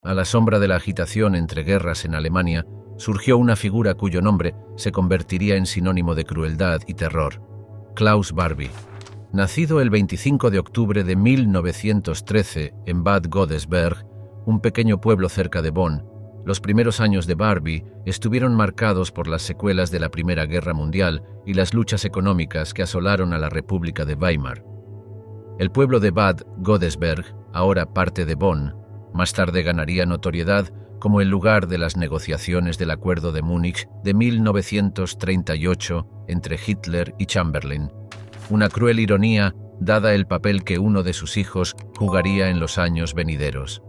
A la sombra de la agitación entre guerras en Alemania, surgió una figura cuyo nombre se convertiría en sinónimo de crueldad y terror: Klaus Barbie. Nacido el 25 de octubre de 1913 en Bad Godesberg, un pequeño pueblo cerca de Bonn, los primeros años de Barbie estuvieron marcados por las secuelas de la Primera Guerra Mundial y las luchas económicas que asolaron a la República de Weimar. El pueblo de Bad Godesberg, ahora parte de Bonn, más tarde ganaría notoriedad como el lugar de las negociaciones del Acuerdo de Múnich de 1938 entre Hitler y Chamberlain. Una cruel ironía, dada el papel que uno de sus hijos jugaría en los años venideros.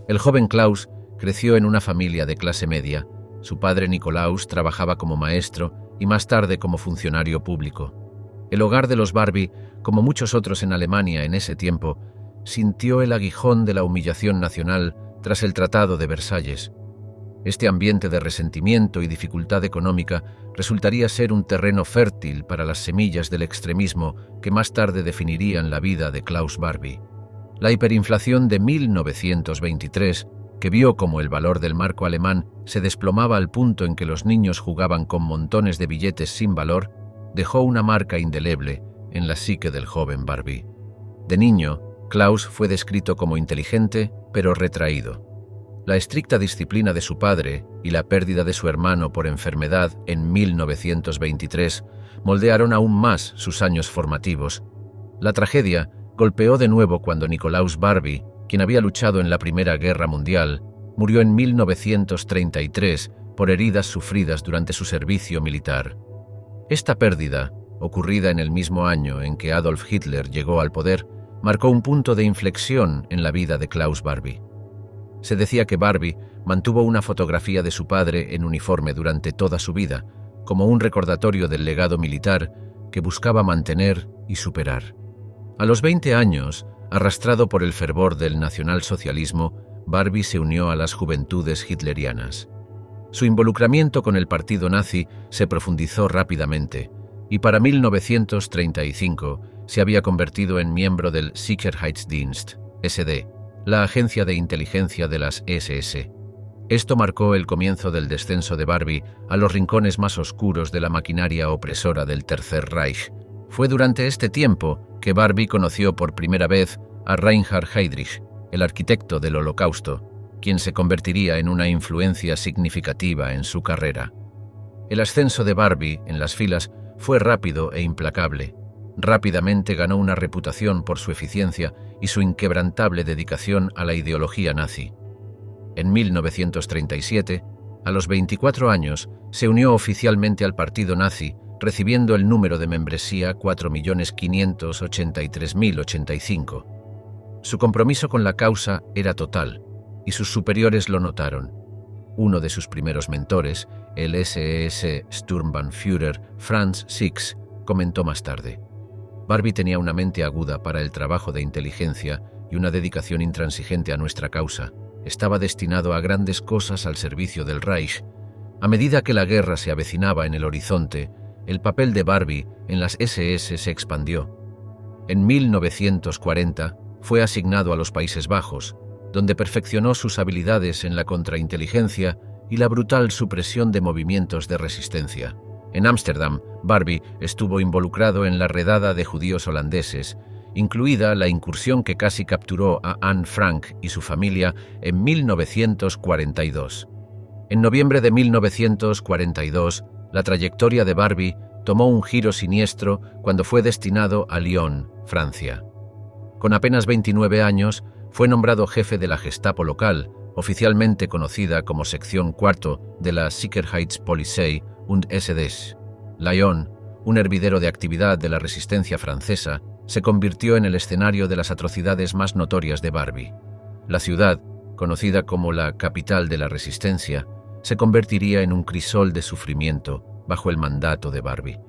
El joven Klaus creció en una familia de clase media. Su padre Nikolaus trabajaba como maestro y más tarde como funcionario público. El hogar de los Barbie, como muchos otros en Alemania en ese tiempo, sintió el aguijón de la humillación nacional tras el Tratado de Versalles. Este ambiente de resentimiento y dificultad económica resultaría ser un terreno fértil para las semillas del extremismo que más tarde definirían la vida de Klaus Barbie. La hiperinflación de 1923, que vio como el valor del marco alemán se desplomaba al punto en que los niños jugaban con montones de billetes sin valor, dejó una marca indeleble en la psique del joven Barbie. De niño, Klaus fue descrito como inteligente, pero retraído. La estricta disciplina de su padre y la pérdida de su hermano por enfermedad en 1923 moldearon aún más sus años formativos. La tragedia golpeó de nuevo cuando Nikolaus Barbie, quien había luchado en la Primera Guerra Mundial, murió en 1933 por heridas sufridas durante su servicio militar. Esta pérdida, ocurrida en el mismo año en que Adolf Hitler llegó al poder, marcó un punto de inflexión en la vida de Klaus Barbie. Se decía que Barbie mantuvo una fotografía de su padre en uniforme durante toda su vida, como un recordatorio del legado militar que buscaba mantener y superar. A los 20 años, arrastrado por el fervor del nacionalsocialismo, Barbie se unió a las juventudes hitlerianas. Su involucramiento con el partido nazi se profundizó rápidamente, y para 1935 se había convertido en miembro del Sicherheitsdienst, SD, la agencia de inteligencia de las SS. Esto marcó el comienzo del descenso de Barbie a los rincones más oscuros de la maquinaria opresora del Tercer Reich. Fue durante este tiempo que Barbie conoció por primera vez a Reinhard Heydrich, el arquitecto del Holocausto, quien se convertiría en una influencia significativa en su carrera. El ascenso de Barbie en las filas fue rápido e implacable. Rápidamente ganó una reputación por su eficiencia y su inquebrantable dedicación a la ideología nazi. En 1937, a los 24 años, se unió oficialmente al partido nazi, recibiendo el número de membresía 4.583.085. Su compromiso con la causa era total, y sus superiores lo notaron. Uno de sus primeros mentores, el SS Sturmbannführer Franz Six, comentó más tarde: Barbie tenía una mente aguda para el trabajo de inteligencia y una dedicación intransigente a nuestra causa. Estaba destinado a grandes cosas al servicio del Reich. A medida que la guerra se avecinaba en el horizonte, el papel de Barbie en las SS se expandió. En 1940 fue asignado a los Países Bajos, donde perfeccionó sus habilidades en la contrainteligencia y la brutal supresión de movimientos de resistencia. En Ámsterdam, Barbie estuvo involucrado en la redada de judíos holandeses, incluida la incursión que casi capturó a Anne Frank y su familia en 1942. En noviembre de 1942, la trayectoria de Barbie tomó un giro siniestro cuando fue destinado a Lyon, Francia. Con apenas 29 años, fue nombrado jefe de la Gestapo local, oficialmente conocida como sección cuarto de la Sicherheitspolizei und SDS. Lyon, un hervidero de actividad de la resistencia francesa, se convirtió en el escenario de las atrocidades más notorias de Barbie. La ciudad, conocida como la capital de la resistencia, se convertiría en un crisol de sufrimiento bajo el mandato de Barbie.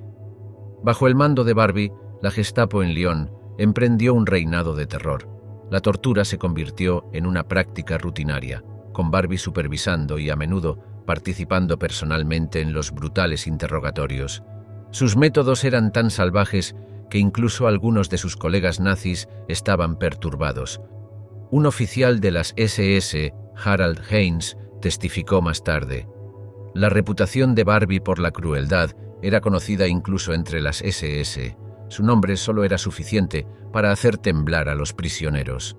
Bajo el mando de Barbie, la Gestapo en Lyon emprendió un reinado de terror. La tortura se convirtió en una práctica rutinaria, con Barbie supervisando y a menudo participando personalmente en los brutales interrogatorios. Sus métodos eran tan salvajes que incluso algunos de sus colegas nazis estaban perturbados. Un oficial de las SS Harald Heinz, testificó más tarde: la reputación de Barbie por la crueldad era conocida incluso entre las SS. Su nombre solo era suficiente para hacer temblar a los prisioneros.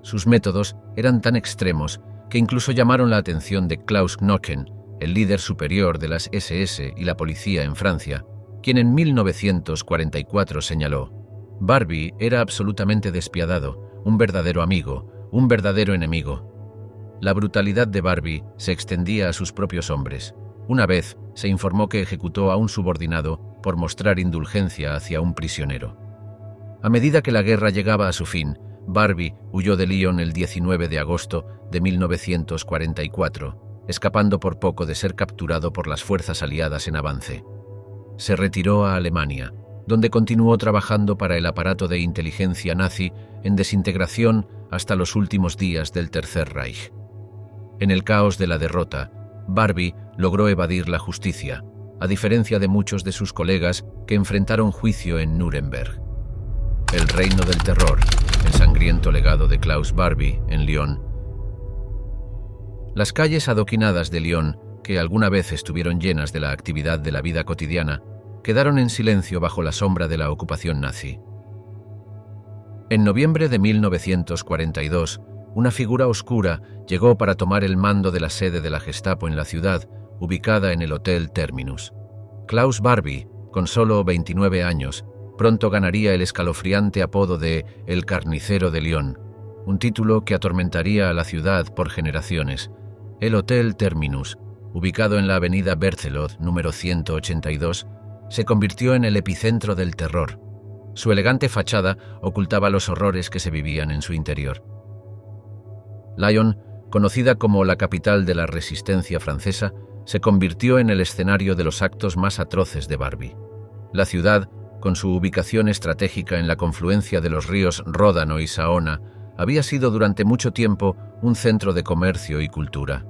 Sus métodos eran tan extremos que incluso llamaron la atención de Klaus Knochen, el líder superior de las SS y la policía en Francia, quien en 1944 señaló: Barbie era absolutamente despiadado, un verdadero amigo, un verdadero enemigo. La brutalidad de Barbie se extendía a sus propios hombres. Una vez se informó que ejecutó a un subordinado por mostrar indulgencia hacia un prisionero. A medida que la guerra llegaba a su fin, Barbie huyó de Lyon el 19 de agosto de 1944, escapando por poco de ser capturado por las fuerzas aliadas en avance. Se retiró a Alemania, donde continuó trabajando para el aparato de inteligencia nazi en desintegración hasta los últimos días del Tercer Reich. En el caos de la derrota, Barbie logró evadir la justicia, a diferencia de muchos de sus colegas que enfrentaron juicio en Nuremberg. El reino del terror, el sangriento legado de Klaus Barbie en Lyon. Las calles adoquinadas de Lyon, que alguna vez estuvieron llenas de la actividad de la vida cotidiana, quedaron en silencio bajo la sombra de la ocupación nazi. En noviembre de 1942, una figura oscura llegó para tomar el mando de la sede de la Gestapo en la ciudad, ubicada en el Hotel Terminus. Klaus Barbie, con solo 29 años, pronto ganaría el escalofriante apodo de «El Carnicero de Lyon», un título que atormentaría a la ciudad por generaciones. El Hotel Terminus, ubicado en la avenida Berthelot, número 182, se convirtió en el epicentro del terror. Su elegante fachada ocultaba los horrores que se vivían en su interior. Lyon, conocida como la capital de la resistencia francesa, se convirtió en el escenario de los actos más atroces de Barbie. La ciudad, con su ubicación estratégica en la confluencia de los ríos Ródano y Saona, había sido durante mucho tiempo un centro de comercio y cultura.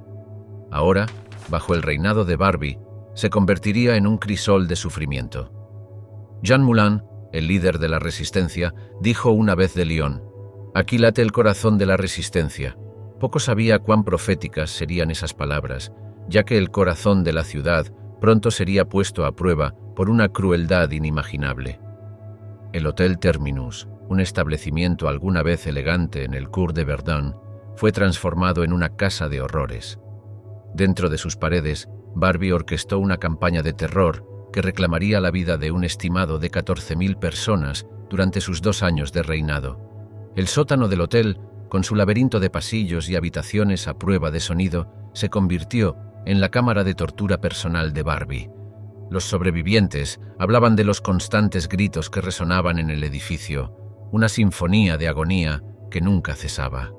Ahora, bajo el reinado de Barbie, se convertiría en un crisol de sufrimiento. Jean Moulin, el líder de la resistencia, dijo una vez de Lyon: «Aquí late el corazón de la resistencia». Poco sabía cuán proféticas serían esas palabras, ya que el corazón de la ciudad pronto sería puesto a prueba por una crueldad inimaginable. El Hotel Terminus, un establecimiento alguna vez elegante en el Cours de Verdun, fue transformado en una casa de horrores. Dentro de sus paredes, Barbie orquestó una campaña de terror que reclamaría la vida de un estimado de 14.000 personas durante sus 2 años de reinado. El sótano del hotel, con su laberinto de pasillos y habitaciones a prueba de sonido, se convirtió en la cámara de tortura personal de Barbie. Los sobrevivientes hablaban de los constantes gritos que resonaban en el edificio, una sinfonía de agonía que nunca cesaba.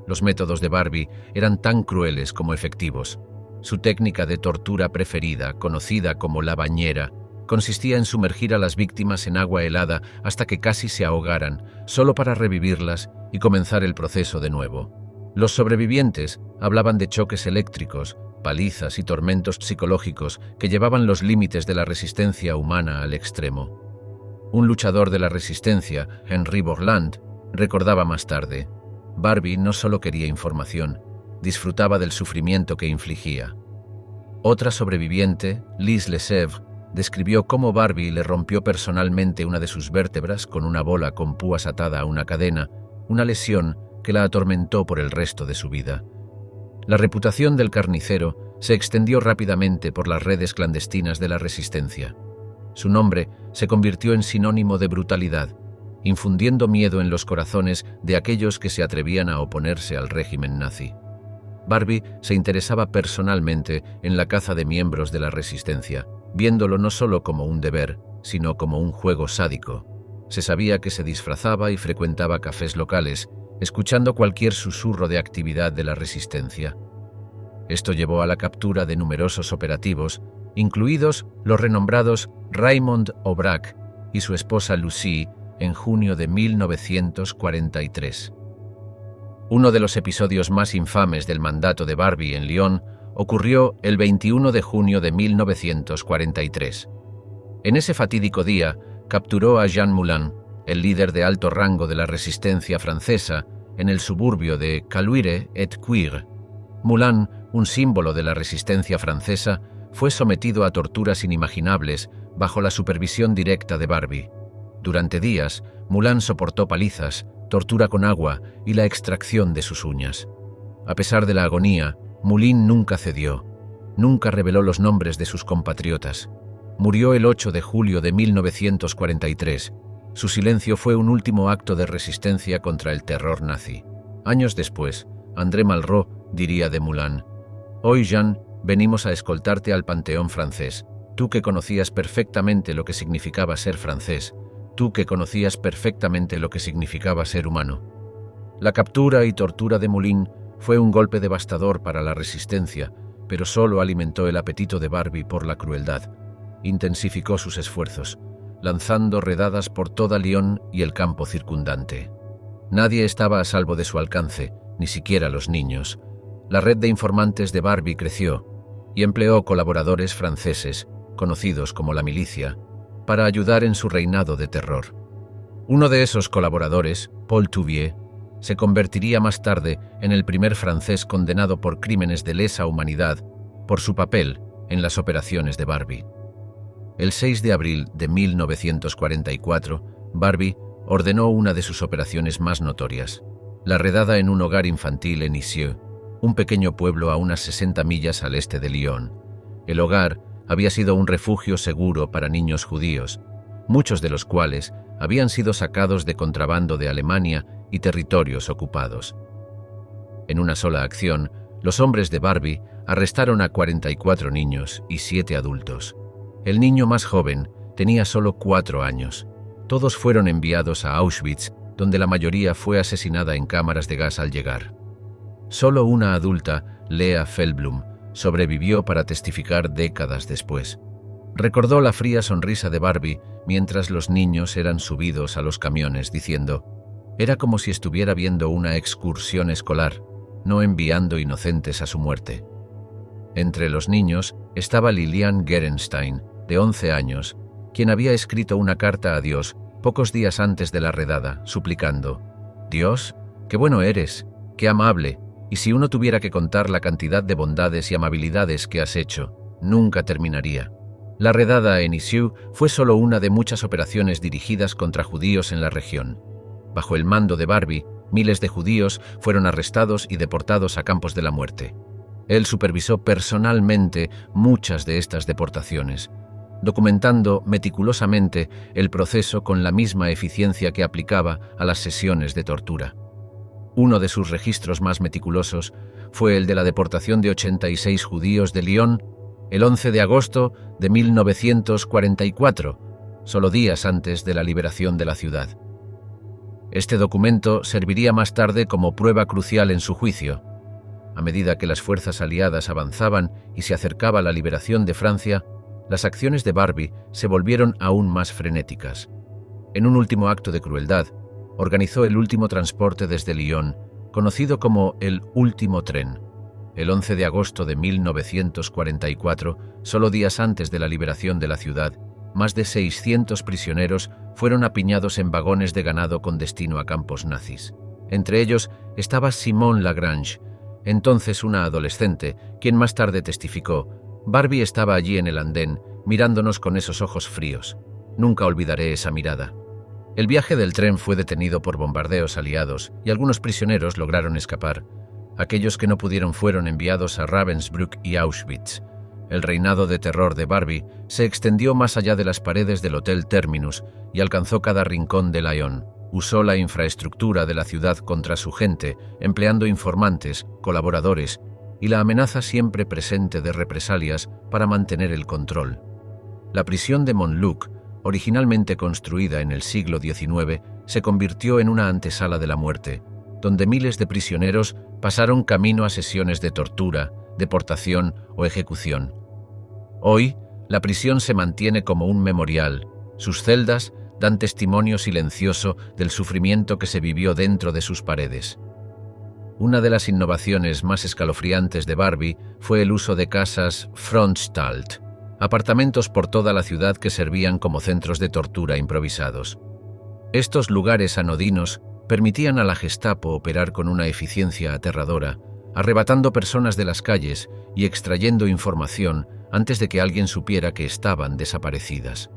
Los métodos de Barbie eran tan crueles como efectivos. Su técnica de tortura preferida, conocida como la bañera, consistía en sumergir a las víctimas en agua helada hasta que casi se ahogaran, solo para revivirlas y comenzar el proceso de nuevo. Los sobrevivientes hablaban de choques eléctricos, palizas y tormentos psicológicos que llevaban los límites de la resistencia humana al extremo. Un luchador de la resistencia, Henry Borland, recordaba más tarde: Barbie no solo quería información, disfrutaba del sufrimiento que infligía. Otra sobreviviente, Lise Lesevre, describió cómo Barbie le rompió personalmente una de sus vértebras con una bola con púas atada a una cadena, una lesión que la atormentó por el resto de su vida. La reputación del carnicero se extendió rápidamente por las redes clandestinas de la resistencia. Su nombre se convirtió en sinónimo de brutalidad, infundiendo miedo en los corazones de aquellos que se atrevían a oponerse al régimen nazi. Barbie se interesaba personalmente en la caza de miembros de la resistencia, viéndolo no solo como un deber, sino como un juego sádico. Se sabía que se disfrazaba y frecuentaba cafés locales, escuchando cualquier susurro de actividad de la resistencia. Esto llevó a la captura de numerosos operativos, incluidos los renombrados Raymond Aubrac y su esposa Lucie, en junio de 1943. Uno de los episodios más infames del mandato de Barbie en Lyon ocurrió el 21 de junio de 1943. En ese fatídico día, capturó a Jean Moulin, el líder de alto rango de la resistencia francesa, en el suburbio de Caluire-et-Cuire, Moulin, un símbolo de la resistencia francesa, fue sometido a torturas inimaginables bajo la supervisión directa de Barbie. Durante días, Moulin soportó palizas, tortura con agua y la extracción de sus uñas. A pesar de la agonía, Moulin nunca cedió. Nunca reveló los nombres de sus compatriotas. Murió el 8 de julio de 1943. Su silencio fue un último acto de resistencia contra el terror nazi. Años después, André Malraux diría de Moulin: «Hoy, Jean, venimos a escoltarte al Panteón francés. Tú que conocías perfectamente lo que significaba ser francés. Tú que conocías perfectamente lo que significaba ser humano». La captura y tortura de Moulin fue un golpe devastador para la resistencia, pero solo alimentó el apetito de Barbie por la crueldad. Intensificó sus esfuerzos, lanzando redadas por toda Lyon y el campo circundante. Nadie estaba a salvo de su alcance, ni siquiera los niños. La red de informantes de Barbie creció y empleó colaboradores franceses, conocidos como la milicia, para ayudar en su reinado de terror. Uno de esos colaboradores, Paul Touvier, se convertiría más tarde en el primer francés condenado por crímenes de lesa humanidad por su papel en las operaciones de Barbie. El 6 de abril de 1944, Barbie ordenó una de sus operaciones más notorias, la redada en un hogar infantil en Issy, un pequeño pueblo a unas 60 millas al este de Lyon. El hogar había sido un refugio seguro para niños judíos, muchos de los cuales habían sido sacados de contrabando de Alemania y territorios ocupados. En una sola acción, los hombres de Barbie arrestaron a 44 niños y 7 adultos. El niño más joven tenía solo 4 años. Todos fueron enviados a Auschwitz, donde la mayoría fue asesinada en cámaras de gas al llegar. Solo una adulta, Lea Feldblum, sobrevivió para testificar décadas después. Recordó la fría sonrisa de Barbie mientras los niños eran subidos a los camiones, diciendo: «Era como si estuviera viendo una excursión escolar, no enviando inocentes a su muerte». Entre los niños estaba Lilian Gerenstein, de 11 años, quien había escrito una carta a Dios pocos días antes de la redada, suplicando: «Dios, qué bueno eres, qué amable, y si uno tuviera que contar la cantidad de bondades y amabilidades que has hecho, nunca terminaría». La redada en Issy fue solo una de muchas operaciones dirigidas contra judíos en la región. Bajo el mando de Barbie, miles de judíos fueron arrestados y deportados a campos de la muerte. Él supervisó personalmente muchas de estas deportaciones, documentando meticulosamente el proceso con la misma eficiencia que aplicaba a las sesiones de tortura. Uno de sus registros más meticulosos fue el de la deportación de 86 judíos de Lyon el 11 de agosto de 1944, solo días antes de la liberación de la ciudad. Este documento serviría más tarde como prueba crucial en su juicio. A medida que las fuerzas aliadas avanzaban y se acercaba la liberación de Francia, las acciones de Barbie se volvieron aún más frenéticas. En un último acto de crueldad, organizó el último transporte desde Lyon, conocido como el último tren. El 11 de agosto de 1944, solo días antes de la liberación de la ciudad, más de 600 prisioneros fueron apiñados en vagones de ganado con destino a campos nazis. Entre ellos estaba Simone Lagrange, entonces una adolescente, quien más tarde testificó: «Barbie estaba allí en el andén, mirándonos con esos ojos fríos. Nunca olvidaré esa mirada». El viaje del tren fue detenido por bombardeos aliados y algunos prisioneros lograron escapar. Aquellos que no pudieron fueron enviados a Ravensbrück y Auschwitz. El reinado de terror de Barbie se extendió más allá de las paredes del Hotel Terminus y alcanzó cada rincón de Lyon. Usó la infraestructura de la ciudad contra su gente, empleando informantes, colaboradores y la amenaza siempre presente de represalias para mantener el control. La prisión de Montluc, originalmente construida en el siglo XIX, se convirtió en una antesala de la muerte, donde miles de prisioneros pasaron camino a sesiones de tortura, deportación o ejecución. Hoy, la prisión se mantiene como un memorial. Sus celdas dan testimonio silencioso del sufrimiento que se vivió dentro de sus paredes. Una de las innovaciones más escalofriantes de Barbie fue el uso de casas Frontstalt, apartamentos por toda la ciudad que servían como centros de tortura improvisados. Estos lugares anodinos permitían a la Gestapo operar con una eficiencia aterradora, arrebatando personas de las calles y extrayendo información antes de que alguien supiera que estaban desaparecidas.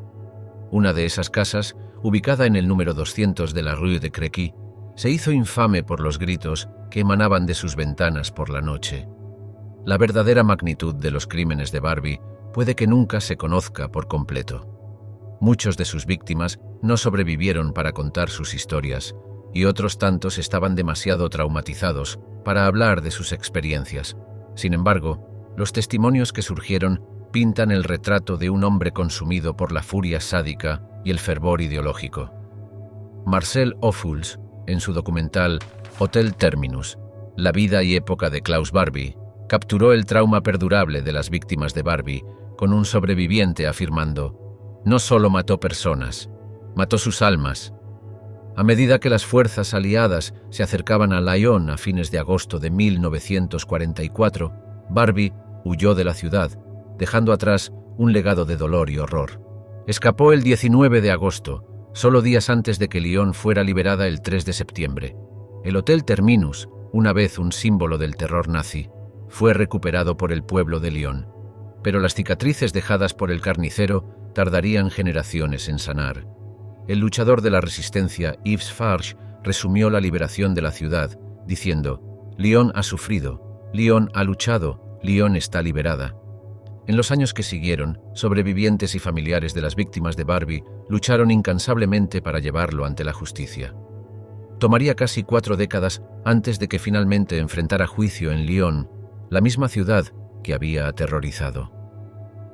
Una de esas casas, ubicada en el número 200 de la Rue de Créqui, se hizo infame por los gritos que emanaban de sus ventanas por la noche. La verdadera magnitud de los crímenes de Barbie puede que nunca se conozca por completo. Muchos de sus víctimas no sobrevivieron para contar sus historias, y otros tantos estaban demasiado traumatizados para hablar de sus experiencias. Sin embargo, los testimonios que surgieron pintan el retrato de un hombre consumido por la furia sádica y el fervor ideológico. Marcel Ophuls, en su documental Hotel Terminus, la vida y época de Klaus Barbie, capturó el trauma perdurable de las víctimas de Barbie, con un sobreviviente afirmando: «No solo mató personas, mató sus almas». A medida que las fuerzas aliadas se acercaban a Lyon a fines de agosto de 1944, Barbie huyó de la ciudad, dejando atrás un legado de dolor y horror. Escapó el 19 de agosto, solo días antes de que Lyon fuera liberada el 3 de septiembre. El Hotel Terminus, una vez un símbolo del terror nazi, fue recuperado por el pueblo de Lyon. Pero las cicatrices dejadas por el carnicero tardarían generaciones en sanar. El luchador de la resistencia Yves Farge resumió la liberación de la ciudad, diciendo: «Lyon ha sufrido, Lyon ha luchado, Lyon está liberada». En los años que siguieron, sobrevivientes y familiares de las víctimas de Barbie lucharon incansablemente para llevarlo ante la justicia. Tomaría casi 4 décadas antes de que finalmente enfrentara juicio en Lyon, la misma ciudad que había aterrorizado.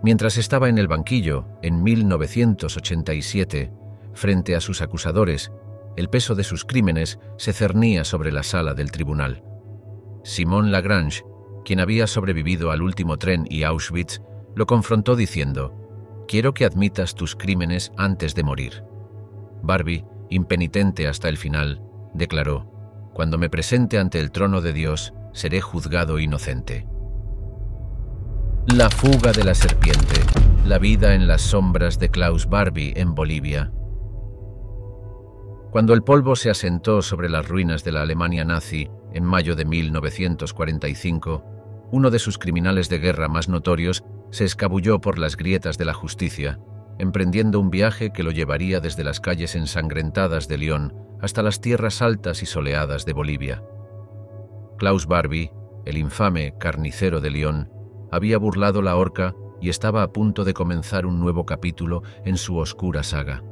Mientras estaba en el banquillo, en 1987, frente a sus acusadores, el peso de sus crímenes se cernía sobre la sala del tribunal. Simone Lagrange, quien había sobrevivido al último tren y Auschwitz, lo confrontó diciendo: «Quiero que admitas tus crímenes antes de morir». Barbie, impenitente hasta el final, declaró: «Cuando me presente ante el trono de Dios, seré juzgado inocente». La fuga de la serpiente, la vida en las sombras de Klaus Barbie en Bolivia. Cuando el polvo se asentó sobre las ruinas de la Alemania nazi en mayo de 1945, uno de sus criminales de guerra más notorios se escabulló por las grietas de la justicia, emprendiendo un viaje que lo llevaría desde las calles ensangrentadas de Lyon hasta las tierras altas y soleadas de Bolivia. Klaus Barbie, el infame carnicero de Lyon, había burlado la horca y estaba a punto de comenzar un nuevo capítulo en su oscura saga.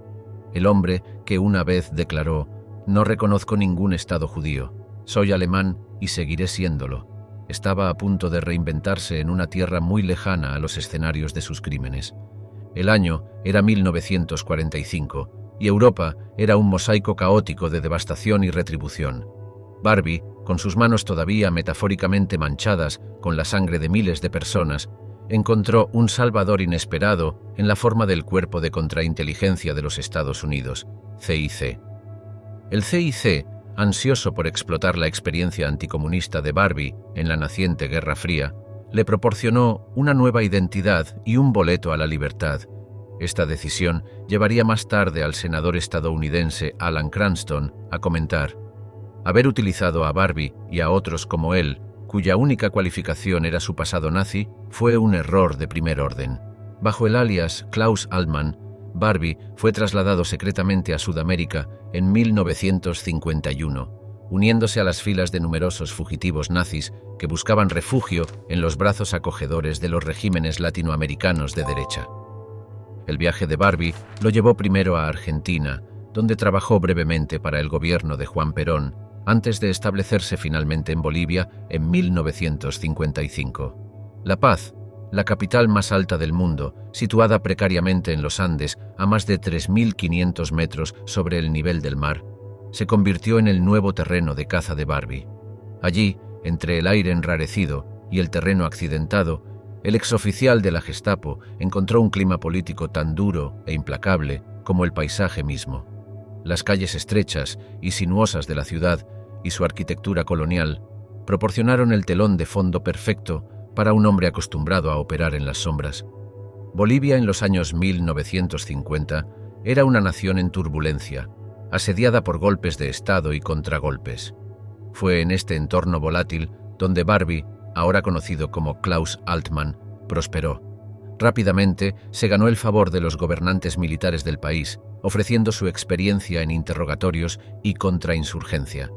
El hombre que una vez declaró: «No reconozco ningún Estado judío, soy alemán y seguiré siéndolo», estaba a punto de reinventarse en una tierra muy lejana a los escenarios de sus crímenes. El año era 1945 y Europa era un mosaico caótico de devastación y retribución. Barbie, con sus manos todavía metafóricamente manchadas con la sangre de miles de personas, encontró un salvador inesperado en la forma del Cuerpo de Contrainteligencia de los Estados Unidos, CIC. El CIC, ansioso por explotar la experiencia anticomunista de Barbie en la naciente Guerra Fría, le proporcionó una nueva identidad y un boleto a la libertad. Esta decisión llevaría más tarde al senador estadounidense Alan Cranston a comentar: «Haber utilizado a Barbie y a otros como él, cuya única cualificación era su pasado nazi, fue un error de primer orden». Bajo el alias Klaus Altmann, Barbie fue trasladado secretamente a Sudamérica en 1951, uniéndose a las filas de numerosos fugitivos nazis que buscaban refugio en los brazos acogedores de los regímenes latinoamericanos de derecha. El viaje de Barbie lo llevó primero a Argentina, donde trabajó brevemente para el gobierno de Juan Perón, antes de establecerse finalmente en Bolivia en 1955. La Paz, la capital más alta del mundo, situada precariamente en los Andes a más de 3.500 metros sobre el nivel del mar, se convirtió en el nuevo terreno de caza de Barbie. Allí, entre el aire enrarecido y el terreno accidentado, el exoficial de la Gestapo encontró un clima político tan duro e implacable como el paisaje mismo. Las calles estrechas y sinuosas de la ciudad y su arquitectura colonial proporcionaron el telón de fondo perfecto para un hombre acostumbrado a operar en las sombras. Bolivia en los años 1950 era una nación en turbulencia, asediada por golpes de Estado y contragolpes. Fue en este entorno volátil donde Barbie, ahora conocido como Klaus Altmann, prosperó. Rápidamente se ganó el favor de los gobernantes militares del país, ofreciendo su experiencia en interrogatorios y contrainsurgencia.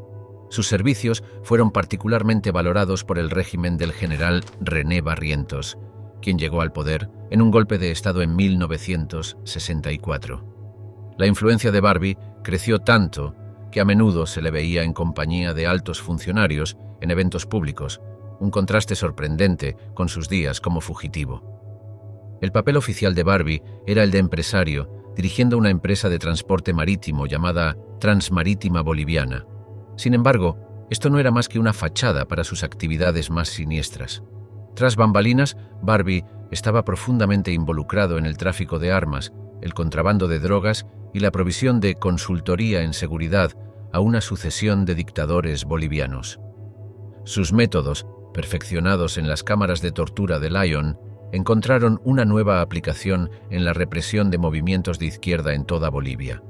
Sus servicios fueron particularmente valorados por el régimen del general René Barrientos, quien llegó al poder en un golpe de Estado en 1964. La influencia de Barbie creció tanto que a menudo se le veía en compañía de altos funcionarios en eventos públicos, un contraste sorprendente con sus días como fugitivo. El papel oficial de Barbie era el de empresario, dirigiendo una empresa de transporte marítimo llamada Transmarítima Boliviana. Sin embargo, esto no era más que una fachada para sus actividades más siniestras. Tras bambalinas, Barbie estaba profundamente involucrado en el tráfico de armas, el contrabando de drogas y la provisión de consultoría en seguridad a una sucesión de dictadores bolivianos. Sus métodos, perfeccionados en las cámaras de tortura de Lyon, encontraron una nueva aplicación en la represión de movimientos de izquierda en toda Bolivia.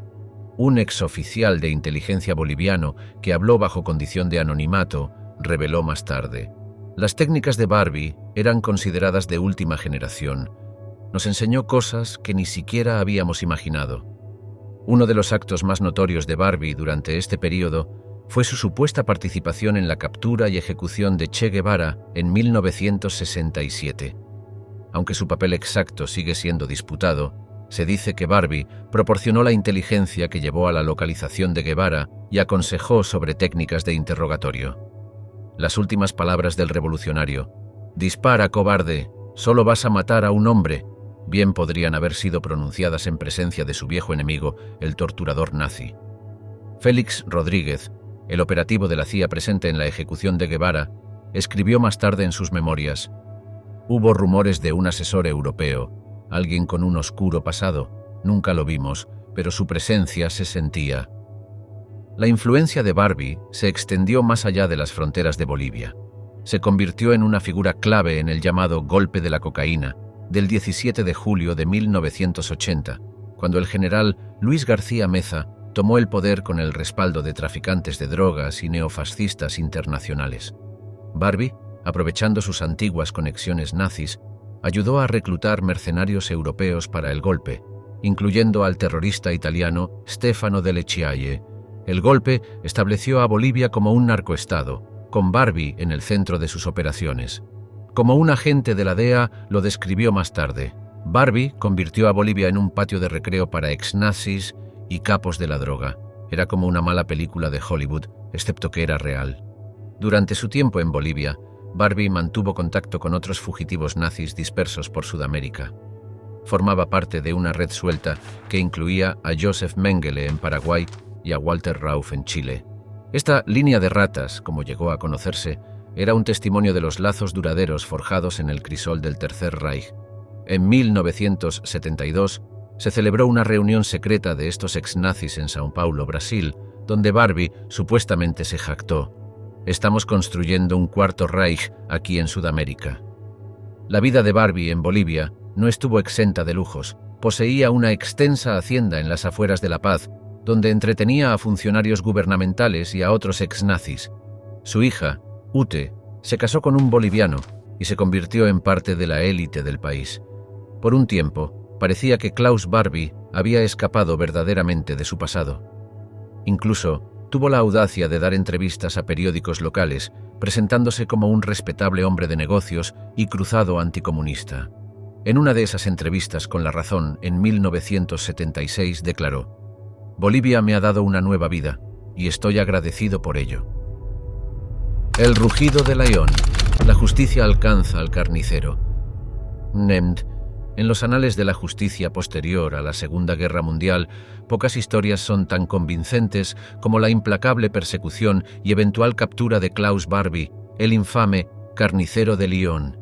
Un exoficial de inteligencia boliviano que habló bajo condición de anonimato reveló más tarde: las técnicas de Barbie eran consideradas de última generación. Nos enseñó cosas que ni siquiera habíamos imaginado. Uno de los actos más notorios de Barbie durante este período fue su supuesta participación en la captura y ejecución de Che Guevara en 1967. Aunque su papel exacto sigue siendo disputado, se dice que Barbie proporcionó la inteligencia que llevó a la localización de Guevara y aconsejó sobre técnicas de interrogatorio. Las últimas palabras del revolucionario, «Dispara, cobarde, solo vas a matar a un hombre», bien podrían haber sido pronunciadas en presencia de su viejo enemigo, el torturador nazi. Félix Rodríguez, el operativo de la CIA presente en la ejecución de Guevara, escribió más tarde en sus memorias: «Hubo rumores de un asesor europeo, alguien con un oscuro pasado. Nunca lo vimos, pero su presencia se sentía». La influencia de Barbie se extendió más allá de las fronteras de Bolivia. Se convirtió en una figura clave en el llamado Golpe de la Cocaína, del 17 de julio de 1980, cuando el general Luis García Meza tomó el poder con el respaldo de traficantes de drogas y neofascistas internacionales. Barbie, aprovechando sus antiguas conexiones nazis, ayudó a reclutar mercenarios europeos para el golpe, incluyendo al terrorista italiano Stefano Delle Chiaie. El golpe estableció a Bolivia como un narcoestado, con Barbie en el centro de sus operaciones. Como un agente de la DEA lo describió más tarde, Barbie convirtió a Bolivia en un patio de recreo para ex-nazis y capos de la droga. Era como una mala película de Hollywood, excepto que era real. Durante su tiempo en Bolivia, Barbie mantuvo contacto con otros fugitivos nazis dispersos por Sudamérica. Formaba parte de una red suelta que incluía a Joseph Mengele en Paraguay y a Walter Rauff en Chile. Esta línea de ratas, como llegó a conocerse, era un testimonio de los lazos duraderos forjados en el crisol del Tercer Reich. En 1972 se celebró una reunión secreta de estos ex-nazis en São Paulo, Brasil, donde Barbie supuestamente se jactó: «Estamos construyendo un cuarto Reich aquí en Sudamérica». La vida de Barbie en Bolivia no estuvo exenta de lujos. Poseía una extensa hacienda en las afueras de La Paz, donde entretenía a funcionarios gubernamentales y a otros ex-nazis. Su hija, Ute, se casó con un boliviano y se convirtió en parte de la élite del país. Por un tiempo, parecía que Klaus Barbie había escapado verdaderamente de su pasado. Incluso tuvo la audacia de dar entrevistas a periódicos locales, presentándose como un respetable hombre de negocios y cruzado anticomunista. En una de esas entrevistas con La Razón, en 1976, declaró: «Bolivia me ha dado una nueva vida, y estoy agradecido por ello». El rugido de Lyon. La justicia alcanza al carnicero. Nemd. En los anales de la justicia posterior a la Segunda Guerra Mundial, pocas historias son tan convincentes como la implacable persecución y eventual captura de Klaus Barbie, el infame carnicero de Lyon.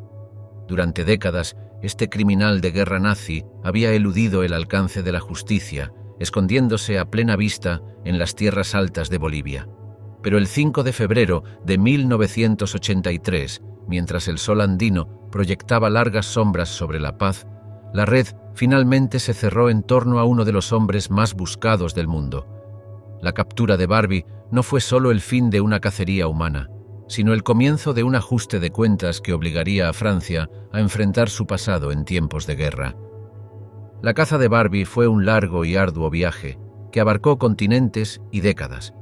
Durante décadas, este criminal de guerra nazi había eludido el alcance de la justicia, escondiéndose a plena vista en las tierras altas de Bolivia. Pero el 5 de febrero de 1983, mientras el sol andino proyectaba largas sombras sobre La Paz, la red finalmente se cerró en torno a uno de los hombres más buscados del mundo. La captura de Barbie no fue solo el fin de una cacería humana, sino el comienzo de un ajuste de cuentas que obligaría a Francia a enfrentar su pasado en tiempos de guerra. La caza de Barbie fue un largo y arduo viaje que abarcó continentes y décadas.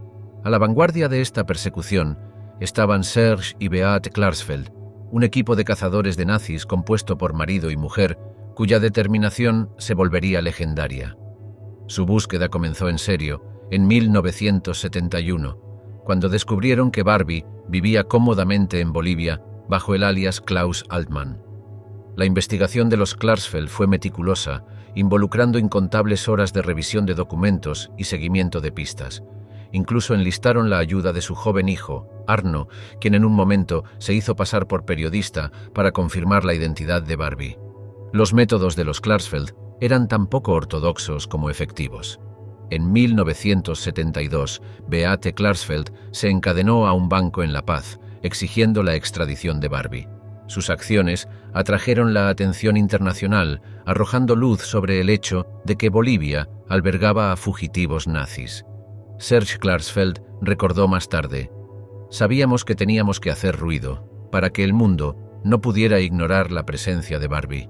A la vanguardia de esta persecución estaban Serge y Beate Klarsfeld, un equipo de cazadores de nazis compuesto por marido y mujer, cuya determinación se volvería legendaria. Su búsqueda comenzó en serio en 1971, cuando descubrieron que Barbie vivía cómodamente en Bolivia bajo el alias Klaus Altmann. La investigación de los Klarsfeld fue meticulosa, involucrando incontables horas de revisión de documentos y seguimiento de pistas. Incluso enlistaron la ayuda de su joven hijo, Arno, quien en un momento se hizo pasar por periodista para confirmar la identidad de Barbie. Los métodos de los Klarsfeld eran tan poco ortodoxos como efectivos. En 1972, Beate Klarsfeld se encadenó a un banco en La Paz, exigiendo la extradición de Barbie. Sus acciones atrajeron la atención internacional, arrojando luz sobre el hecho de que Bolivia albergaba a fugitivos nazis. Serge Klarsfeld recordó más tarde: «Sabíamos que teníamos que hacer ruido, para que el mundo no pudiera ignorar la presencia de Barbie».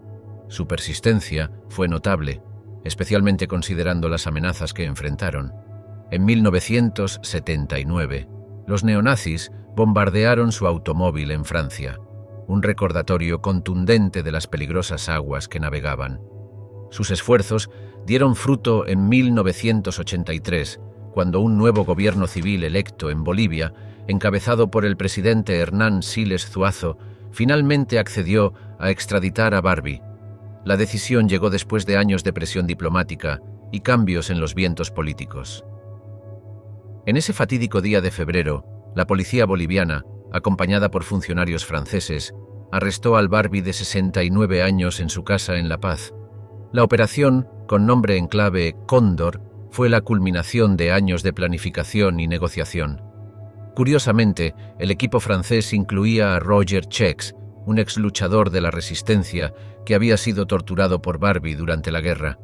Su persistencia fue notable, especialmente considerando las amenazas que enfrentaron. En 1979, los neonazis bombardearon su automóvil en Francia, un recordatorio contundente de las peligrosas aguas que navegaban. Sus esfuerzos dieron fruto en 1983, cuando un nuevo gobierno civil electo en Bolivia, encabezado por el presidente Hernán Siles Zuazo, finalmente accedió a extraditar a Barbie. La decisión llegó después de años de presión diplomática y cambios en los vientos políticos. En ese fatídico día de febrero, la policía boliviana, acompañada por funcionarios franceses, arrestó al Barbie de 69 años en su casa en La Paz. La operación, con nombre en clave Cóndor, fue la culminación de años de planificación y negociación. Curiosamente, el equipo francés incluía a Roger Chex, un exluchador de la resistencia que había sido torturado por Barbie durante la guerra.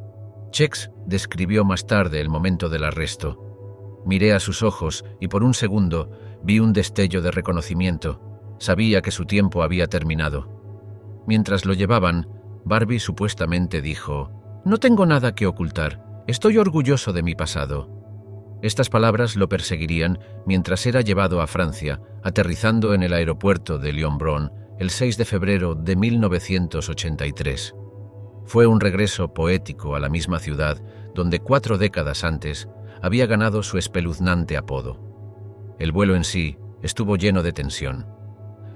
Chex describió más tarde el momento del arresto. Miré a sus ojos y por un segundo vi un destello de reconocimiento. Sabía que su tiempo había terminado. Mientras lo llevaban, Barbie supuestamente dijo: «No tengo nada que ocultar. Estoy orgulloso de mi pasado». Estas palabras lo perseguirían mientras era llevado a Francia, aterrizando en el aeropuerto de Lyon-Bron el 6 de febrero de 1983. Fue un regreso poético a la misma ciudad donde 4 décadas antes había ganado su espeluznante apodo. El vuelo en sí estuvo lleno de tensión.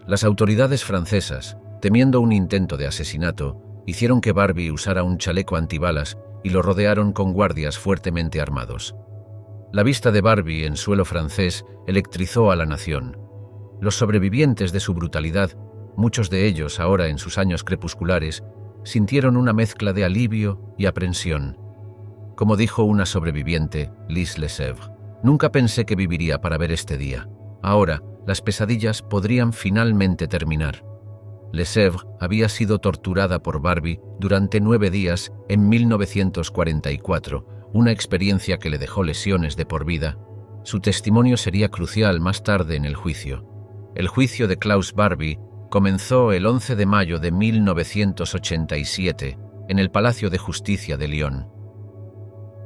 Las autoridades francesas, temiendo un intento de asesinato, hicieron que Barbie usara un chaleco antibalas y lo rodearon con guardias fuertemente armados. La vista de Barbie en suelo francés electrizó a la nación. Los sobrevivientes de su brutalidad, muchos de ellos ahora en sus años crepusculares, sintieron una mezcla de alivio y aprensión. Como dijo una sobreviviente, Lise Lesevre: «Nunca pensé que viviría para ver este día. Ahora, las pesadillas podrían finalmente terminar». Lesevre había sido torturada por Barbie durante 9 días en 1944, una experiencia que le dejó lesiones de por vida. Su testimonio sería crucial más tarde en el juicio. El juicio de Klaus Barbie comenzó el 11 de mayo de 1987 en el Palacio de Justicia de Lyon.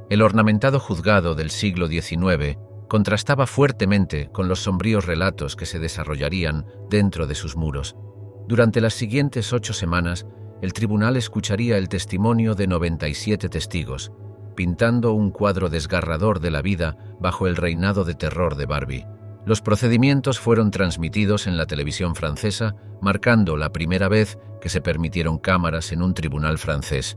El ornamentado juzgado del siglo XIX contrastaba fuertemente con los sombríos relatos que se desarrollarían dentro de sus muros. Durante las siguientes 8 semanas, el tribunal escucharía el testimonio de 97 testigos, pintando un cuadro desgarrador de la vida bajo el reinado de terror de Barbie. Los procedimientos fueron transmitidos en la televisión francesa, marcando la primera vez que se permitieron cámaras en un tribunal francés.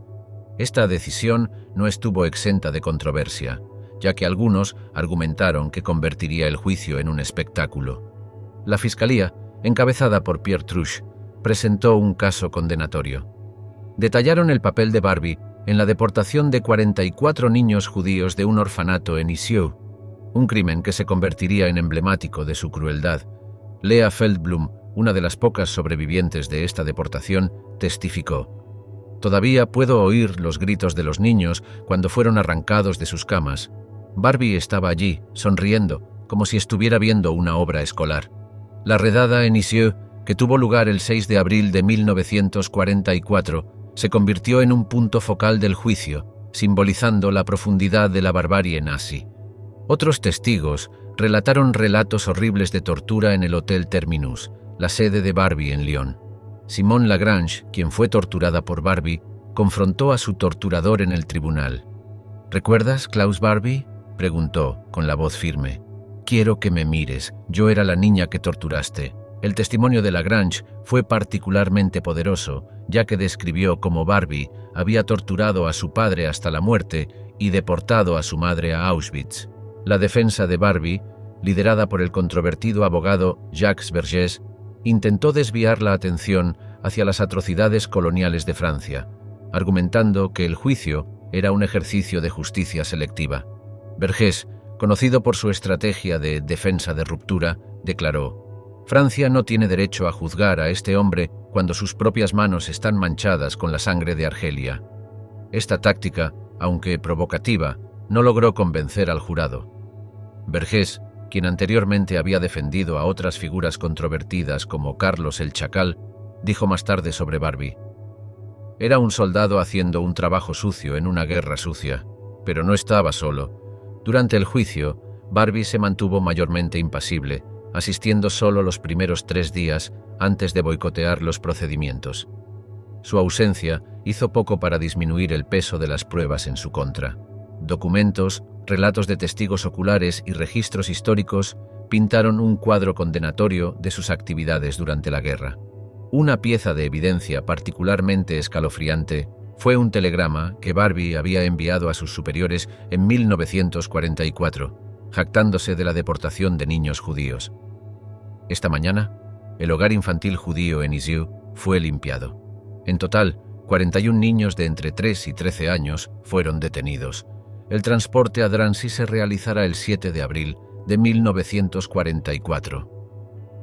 Esta decisión no estuvo exenta de controversia, ya que algunos argumentaron que convertiría el juicio en un espectáculo. La fiscalía, encabezada por Pierre Truche, presentó un caso condenatorio. Detallaron el papel de Barbie en la deportación de 44 niños judíos de un orfanato en Lisieux, un crimen que se convertiría en emblemático de su crueldad. Lea Feldblum, una de las pocas sobrevivientes de esta deportación, testificó: «Todavía puedo oír los gritos de los niños cuando fueron arrancados de sus camas. Barbie estaba allí, sonriendo, como si estuviera viendo una obra escolar. La redada en Lisieux, que tuvo lugar el 6 de abril de 1944, se convirtió en un punto focal del juicio, simbolizando la profundidad de la barbarie nazi. Otros testigos relataron relatos horribles de tortura en el Hotel Terminus, la sede de Barbie en Lyon. Simone Lagrange, quien fue torturada por Barbie, confrontó a su torturador en el tribunal. «¿Recuerdas, Klaus Barbie?», preguntó, con la voz firme. «Quiero que me mires, yo era la niña que torturaste». El testimonio de Lagrange fue particularmente poderoso, ya que describió cómo Barbie había torturado a su padre hasta la muerte y deportado a su madre a Auschwitz. La defensa de Barbie, liderada por el controvertido abogado Jacques Vergès, intentó desviar la atención hacia las atrocidades coloniales de Francia, argumentando que el juicio era un ejercicio de justicia selectiva. Vergès, conocido por su estrategia de defensa de ruptura, declaró: «Francia no tiene derecho a juzgar a este hombre cuando sus propias manos están manchadas con la sangre de Argelia». Esta táctica, aunque provocativa, no logró convencer al jurado. Vergès, quien anteriormente había defendido a otras figuras controvertidas como Carlos el Chacal, dijo más tarde sobre Barbie: «Era un soldado haciendo un trabajo sucio en una guerra sucia, pero no estaba solo. Durante el juicio, Barbie se mantuvo mayormente impasible, asistiendo solo los primeros 3 días antes de boicotear los procedimientos. Su ausencia hizo poco para disminuir el peso de las pruebas en su contra. Documentos, relatos de testigos oculares y registros históricos pintaron un cuadro condenatorio de sus actividades durante la guerra. Una pieza de evidencia particularmente escalofriante fue un telegrama que Barbie había enviado a sus superiores en 1944, jactándose de la deportación de niños judíos. Esta mañana, el hogar infantil judío en Lisieux fue limpiado. En total, 41 niños de entre 3 y 13 años fueron detenidos. El transporte a Drancy se realizará el 7 de abril de 1944.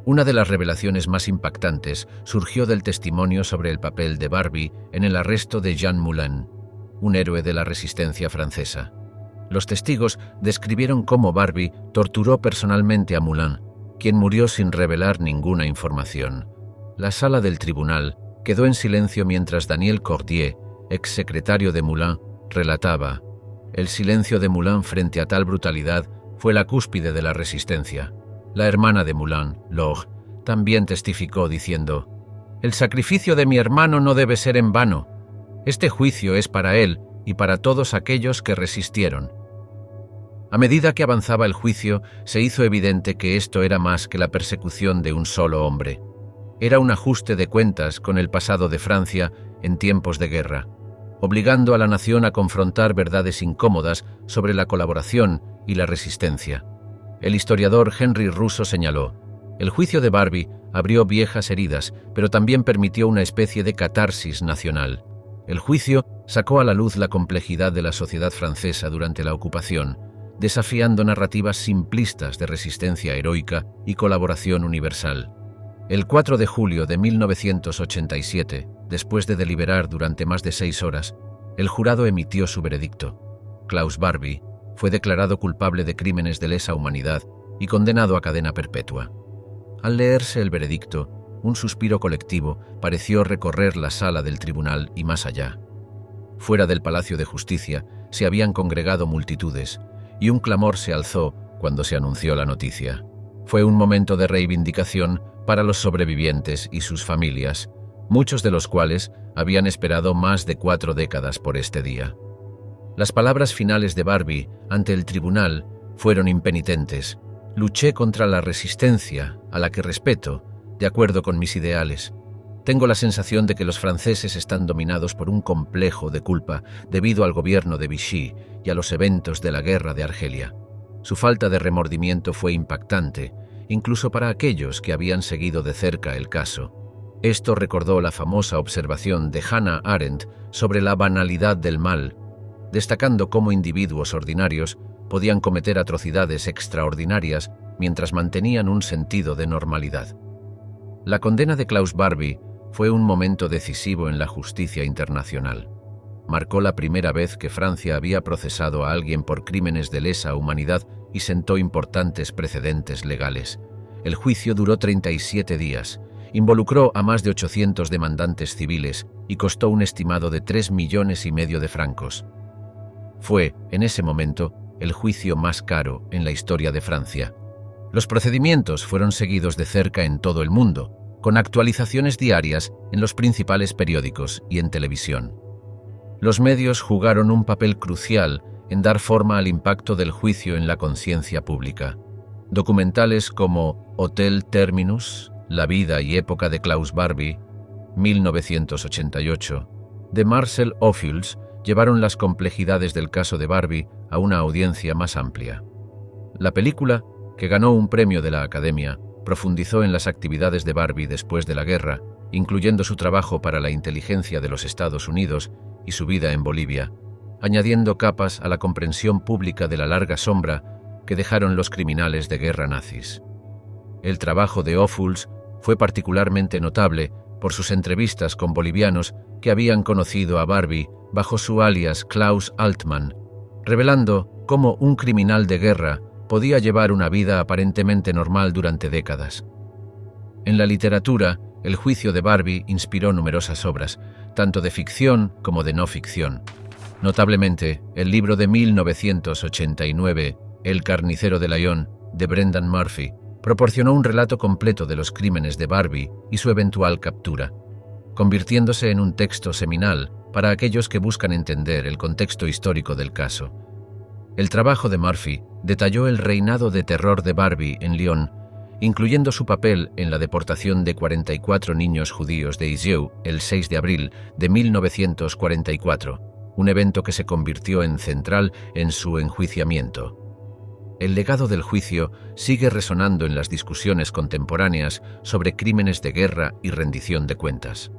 Una de las revelaciones más impactantes surgió del testimonio sobre el papel de Barbie en el arresto de Jean Moulin, un héroe de la resistencia francesa. Los testigos describieron cómo Barbie torturó personalmente a Moulin, quien murió sin revelar ninguna información. La sala del tribunal quedó en silencio mientras Daniel Cordier, exsecretario de Moulin, relataba: «El silencio de Moulin frente a tal brutalidad fue la cúspide de la resistencia». La hermana de Moulin, Laure, también testificó diciendo: «El sacrificio de mi hermano no debe ser en vano. Este juicio es para él y para todos aquellos que resistieron». A medida que avanzaba el juicio, se hizo evidente que esto era más que la persecución de un solo hombre. Era un ajuste de cuentas con el pasado de Francia en tiempos de guerra, obligando a la nación a confrontar verdades incómodas sobre la colaboración y la resistencia. El historiador Henry Russo señaló: «El juicio de Barbie abrió viejas heridas, pero también permitió una especie de catarsis nacional. El juicio sacó a la luz la complejidad de la sociedad francesa durante la ocupación, desafiando narrativas simplistas de resistencia heroica y colaboración universal». El 4 de julio de 1987, después de deliberar durante más de 6 horas, el jurado emitió su veredicto. Klaus Barbie fue declarado culpable de crímenes de lesa humanidad y condenado a cadena perpetua. Al leerse el veredicto, un suspiro colectivo pareció recorrer la sala del tribunal y más allá. Fuera del Palacio de Justicia se habían congregado multitudes, y un clamor se alzó cuando se anunció la noticia. Fue un momento de reivindicación para los sobrevivientes y sus familias, muchos de los cuales habían esperado más de 4 décadas por este día. Las palabras finales de Barbie ante el tribunal fueron impenitentes. «Luché contra la resistencia, a la que respeto, de acuerdo con mis ideales. Tengo la sensación de que los franceses están dominados por un complejo de culpa debido al gobierno de Vichy y a los eventos de la guerra de Argelia. Su falta de remordimiento fue impactante, incluso para aquellos que habían seguido de cerca el caso. Esto recordó la famosa observación de Hannah Arendt sobre la banalidad del mal, destacando cómo individuos ordinarios podían cometer atrocidades extraordinarias mientras mantenían un sentido de normalidad. La condena de Klaus Barbie fue un momento decisivo en la justicia internacional. marcó la primera vez que Francia había procesado a alguien por crímenes de lesa humanidad y sentó importantes precedentes legales. El juicio duró 37 días, involucró a más de 800 demandantes civiles y costó un estimado de 3,5 millones de francos. Fue, en ese momento, el juicio más caro en la historia de Francia. Los procedimientos fueron seguidos de cerca en todo el mundo, con actualizaciones diarias en los principales periódicos y en televisión. Los medios jugaron un papel crucial en dar forma al impacto del juicio en la conciencia pública. Documentales como Hotel Terminus, La vida y época de Klaus Barbie, 1988, de Marcel Ophuls, llevaron las complejidades del caso de Barbie a una audiencia más amplia. La película, que ganó un premio de la Academia, profundizó en las actividades de Barbie después de la guerra, incluyendo su trabajo para la inteligencia de los Estados Unidos y su vida en Bolivia, añadiendo capas a la comprensión pública de la larga sombra que dejaron los criminales de guerra nazis. El trabajo de Ophuls fue particularmente notable por sus entrevistas con bolivianos que habían conocido a Barbie bajo su alias Klaus Altmann, revelando cómo un criminal de guerra podía llevar una vida aparentemente normal durante décadas. En la literatura, el juicio de Barbie inspiró numerosas obras, tanto de ficción como de no ficción. Notablemente, el libro de 1989, El carnicero de Lyon, de Brendan Murphy, proporcionó un relato completo de los crímenes de Barbie y su eventual captura, convirtiéndose en un texto seminal para aquellos que buscan entender el contexto histórico del caso. El trabajo de Murphy detalló el reinado de terror de Barbie en Lyon, incluyendo su papel en la deportación de 44 niños judíos de Isieux el 6 de abril de 1944, un evento que se convirtió en central en su enjuiciamiento. El legado del juicio sigue resonando en las discusiones contemporáneas sobre crímenes de guerra y rendición de cuentas.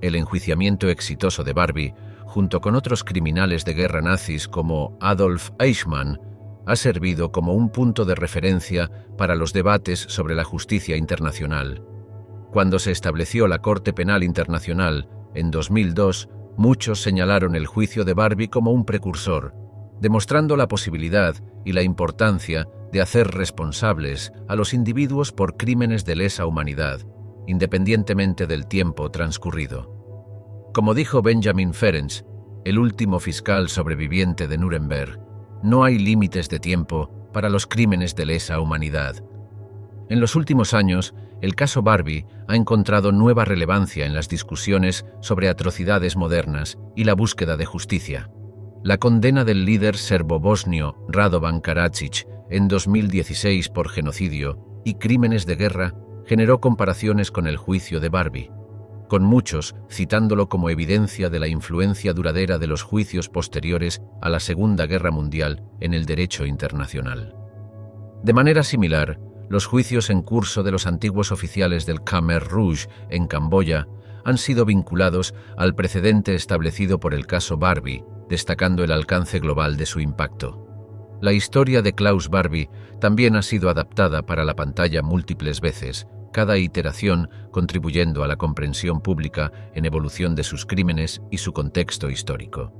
El enjuiciamiento exitoso de Barbie, junto con otros criminales de guerra nazis como Adolf Eichmann, ha servido como un punto de referencia para los debates sobre la justicia internacional. Cuando se estableció la Corte Penal Internacional en 2002, muchos señalaron el juicio de Barbie como un precursor, demostrando la posibilidad y la importancia de hacer responsables a los individuos por crímenes de lesa humanidad, independientemente del tiempo transcurrido. Como dijo Benjamin Ferencz, el último fiscal sobreviviente de Nuremberg, no hay límites de tiempo para los crímenes de lesa humanidad. En los últimos años, el caso Barbie ha encontrado nueva relevancia en las discusiones sobre atrocidades modernas y la búsqueda de justicia. La condena del líder serbo-bosnio Radovan Karadzic en 2016 por genocidio y crímenes de guerra generó comparaciones con el juicio de Barbie, con muchos citándolo como evidencia de la influencia duradera de los juicios posteriores a la Segunda Guerra Mundial en el derecho internacional. De manera similar, los juicios en curso de los antiguos oficiales del Khmer Rouge en Camboya han sido vinculados al precedente establecido por el caso Barbie, destacando el alcance global de su impacto. La historia de Klaus Barbie también ha sido adaptada para la pantalla múltiples veces, cada iteración contribuyendo a la comprensión pública en evolución de sus crímenes y su contexto histórico.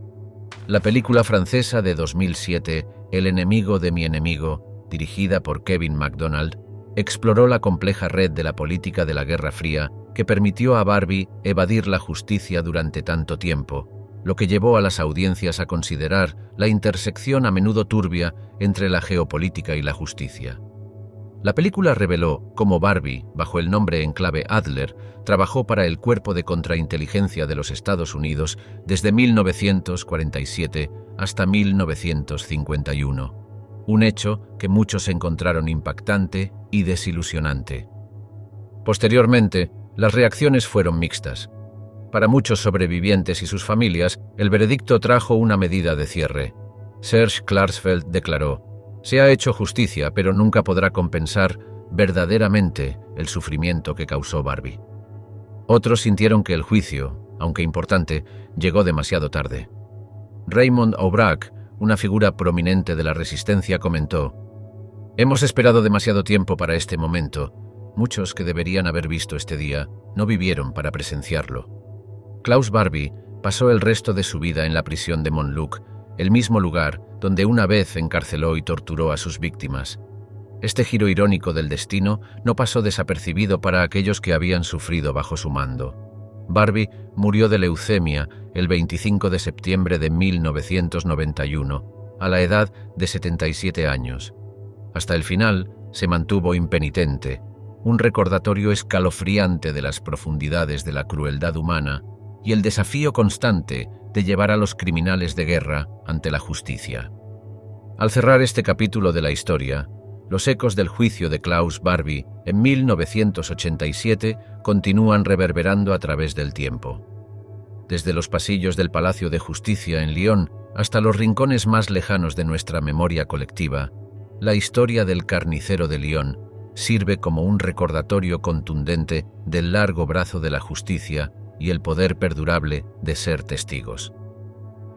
La película francesa de 2007, El enemigo de mi enemigo, dirigida por Kevin MacDonald, exploró la compleja red de la política de la Guerra Fría que permitió a Barbie evadir la justicia durante tanto tiempo, lo que llevó a las audiencias a considerar la intersección a menudo turbia entre la geopolítica y la justicia. La película reveló cómo Barbie, bajo el nombre en clave Adler, trabajó para el Cuerpo de Contrainteligencia de los Estados Unidos desde 1947 hasta 1951, un hecho que muchos encontraron impactante y desilusionante. Posteriormente, las reacciones fueron mixtas. Para muchos sobrevivientes y sus familias, el veredicto trajo una medida de cierre. Serge Klarsfeld declaró: "Se ha hecho justicia, pero nunca podrá compensar verdaderamente el sufrimiento que causó Barbie". Otros sintieron que el juicio, aunque importante, llegó demasiado tarde. Raymond Aubrac, una figura prominente de la resistencia, comentó: "Hemos esperado demasiado tiempo para este momento. Muchos que deberían haber visto este día no vivieron para presenciarlo". Klaus Barbie pasó el resto de su vida en la prisión de Montluc, el mismo lugar donde una vez encarceló y torturó a sus víctimas. Este giro irónico del destino no pasó desapercibido para aquellos que habían sufrido bajo su mando. Barbie murió de leucemia el 25 de septiembre de 1991, a la edad de 77 años. Hasta el final se mantuvo impenitente, un recordatorio escalofriante de las profundidades de la crueldad humana y el desafío constante de llevar a los criminales de guerra ante la justicia. Al cerrar este capítulo de la historia, los ecos del juicio de Klaus Barbie en 1987 continúan reverberando a través del tiempo. Desde los pasillos del Palacio de Justicia en Lyon hasta los rincones más lejanos de nuestra memoria colectiva, la historia del carnicero de Lyon sirve como un recordatorio contundente del largo brazo de la justicia y el poder perdurable de ser testigos.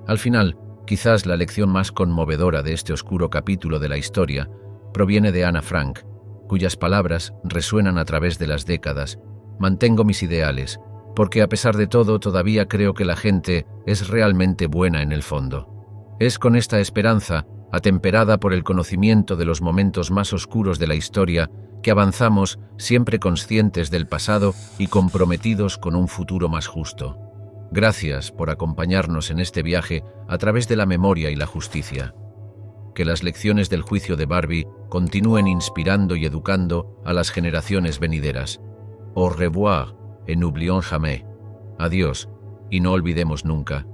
Al final, quizás la lección más conmovedora de este oscuro capítulo de la historia proviene de Ana Frank, cuyas palabras resuenan a través de las décadas. Mantengo mis ideales, porque a pesar de todo todavía creo que la gente es realmente buena en el fondo. Es con esta esperanza, atemperada por el conocimiento de los momentos más oscuros de la historia, que avanzamos siempre conscientes del pasado y comprometidos con un futuro más justo. Gracias por acompañarnos en este viaje a través de la memoria y la justicia. Que las lecciones del juicio de Barbie continúen inspirando y educando a las generaciones venideras. Au revoir et n'oublions jamais. Adiós, y no olvidemos nunca.